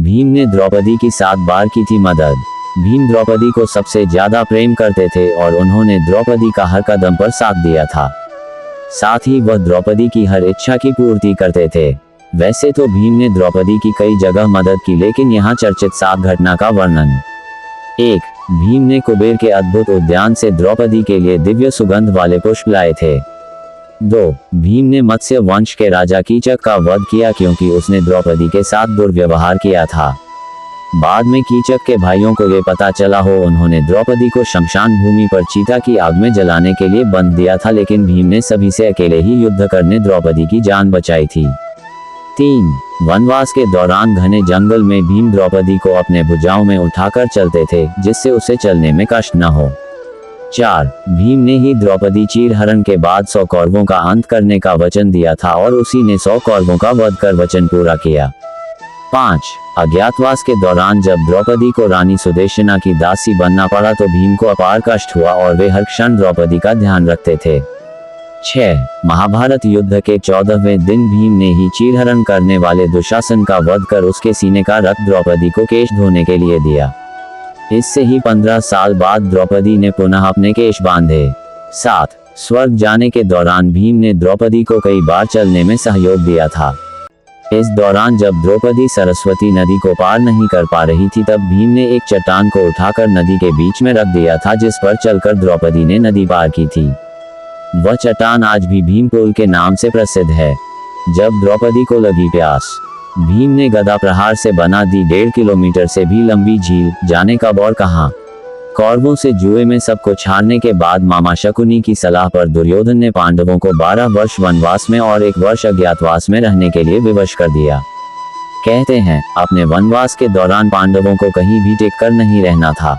भीम ने द्रौपदी की 7 बार की थी मदद। भीम द्रौपदी को सबसे ज्यादा प्रेम करते थे और उन्होंने द्रौपदी का हर कदम पर साथ दिया था। साथ ही वह द्रौपदी की हर इच्छा की पूर्ति करते थे। वैसे तो भीम ने द्रौपदी की कई जगह मदद की, लेकिन यहाँ चर्चित 7 घटना का वर्णन। 1. भीम ने कुबेर के अद्भुत उद्यान से द्रौपदी के लिए दिव्य सुगंध वाले पुष्प लाए थे। 2. भीम ने मत्स्य वंश के राजा कीचक का वध किया क्योंकि उसने द्रौपदी के साथ दुर्व्यवहार किया था। बाद में कीचक के भाइयों को ये पता चला हो, उन्होंने द्रौपदी को शमशान भूमि पर चीता की आग में जलाने के लिए बंद दिया था, लेकिन भीम ने सभी से अकेले ही युद्ध करने द्रौपदी की जान बचाई थी। 3. वनवास के दौरान घने जंगल में भीम द्रौपदी को अपने भुजाओं में उठाकर चलते थे, जिससे उसे चलने में कष्ट न हो। 4. भीम ने ही द्रौपदी चीरहरण के बाद 100 कौरवों का अंत करने का वचन दिया था और उसी ने 100 कौरवों का वध कर वचन पूरा किया। 5. अज्ञातवास के दौरान जब द्रौपदी को रानी सुदेशना की दासी बनना पड़ा तो भीम को अपार कष्ट हुआ और वे हर क्षण द्रौपदी का ध्यान रखते थे। 6. महाभारत युद्ध के 14वें दिन भीम ने ही चीरहरण करने वाले दुशासन का वध कर उसके सीने का रक्त द्रौपदी को केश धोने के लिए दिया। इससे ही 15 साल बाद द्रौपदी ने पुनः अपने केश बांधे। 7. स्वर्ग जाने के दौरान भीम ने द्रौपदी को कई बार चलने में सहयोग दिया था। इस दौरान जब द्रौपदी सरस्वती नदी को पार नहीं कर पा रही थी, तब भीम ने एक चट्टान को उठाकर नदी के बीच में रख दिया था, जिस पर चलकर द्रौपदी ने नदी पार की थी। वह चट्टान आज भी भीम पुल के नाम से प्रसिद्ध है। जब द्रौपदी को लगी प्यास, भीम ने गदा प्रहार से बना दी 1.5 किलोमीटर से भी लंबी झील। जाने कब और कहां। कौरवों से जुए में सबको छाड़ने के बाद मामा शकुनी की सलाह पर दुर्योधन ने पांडवों को 12 वर्ष वनवास में और 1 वर्ष अज्ञातवास में रहने के लिए विवश कर दिया। कहते हैं अपने वनवास के दौरान पांडवों को कहीं भी टिक कर नहीं रहना था।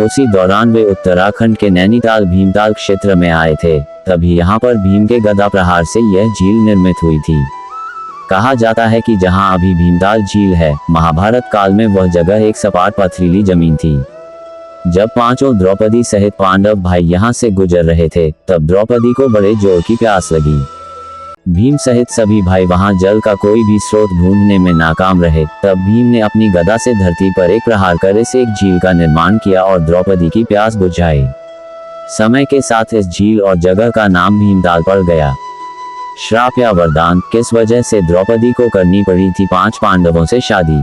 उसी दौरान वे उत्तराखंड के नैनीताल भीमताल क्षेत्र में आए थे। तभी यहाँ पर भीम के गदा प्रहार से यह झील निर्मित हुई थी। कहा जाता है कि जहाँ अभी भीमताल झील है, महाभारत काल में वह जगह एक सपाट पथरीली जमीन थी। जब पांचों द्रौपदी सहित पांडव भाई यहाँ से गुजर रहे थे, तब द्रौपदी को बड़े जोर की प्यास लगी। भीम सहित सभी भाई वहां जल का कोई भी स्रोत ढूंढने में नाकाम रहे। तब भीम ने अपनी गदा से धरती पर एक प्रहार कर इस एक झील का निर्माण किया और द्रौपदी की प्यास बुझाई। समय के साथ इस झील और जगह का नाम भीमताल पड़ गया। श्राप या वरदान। किस वजह से द्रौपदी को करनी पड़ी थी 5 पांडवों से शादी?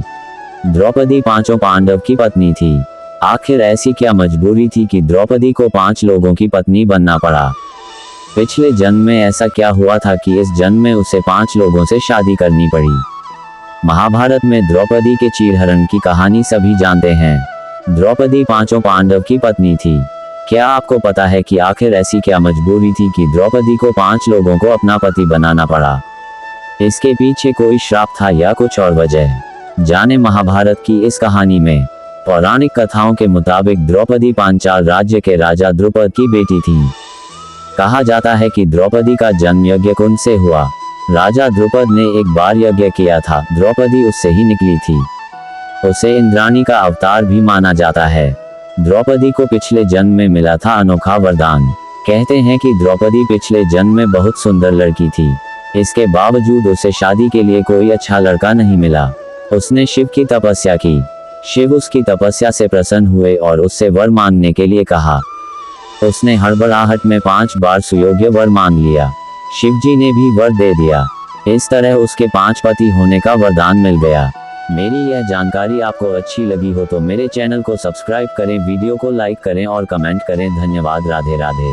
द्रौपदी 5 पांडव की पत्नी थी। आखिर ऐसी क्या मजबूरी थी कि द्रौपदी को 5 लोगों की पत्नी बनना पड़ा? पिछले जन्म में ऐसा क्या हुआ था कि इस जन्म में उसे 5 लोगों से शादी करनी पड़ी? महाभारत में द्रौपदी के चीरहरण की कहानी सभी जानते हैं। द्रौपदी 5 पांडव की पत्नी थी। क्या आपको पता है कि आखिर ऐसी क्या मजबूरी थी कि द्रौपदी को 5 लोगों को अपना पति बनाना पड़ा? इसके पीछे कोई श्राप था या कुछ और वजह? जाने महाभारत की इस कहानी में। पौराणिक कथाओं के मुताबिक द्रौपदी पांचाल राज्य के राजा द्रुपद की बेटी थी। कहा जाता है कि द्रौपदी का जन्म यज्ञ कुंड से हुआ। राजा द्रुपद ने एक बार यज्ञ किया था, द्रौपदी उससे ही निकली थी। उसे इंद्राणी का अवतार भी माना जाता है। द्रौपदी को पिछले जन्म में मिला था अनोखा वरदान। कहते हैं कि द्रौपदी पिछले जन्म में बहुत सुंदर लड़की थी। इसके बावजूद उसे शादी के लिए कोई अच्छा लड़का नहीं मिला। उसने शिव की तपस्या की। शिव उसकी तपस्या से प्रसन्न हुए और उससे वर मांगने के लिए कहा। उसने हड़बड़ाहट में 5 बार सुयोग्य वर मांग लिया। शिवजी ने भी वर दे दिया। इस तरह उसके 5 पति होने का वरदान मिल गया। मेरी यह जानकारी आपको अच्छी लगी हो तो मेरे चैनल को सब्सक्राइब करें, वीडियो को लाइक करें और कमेंट करें। धन्यवाद। राधे राधे।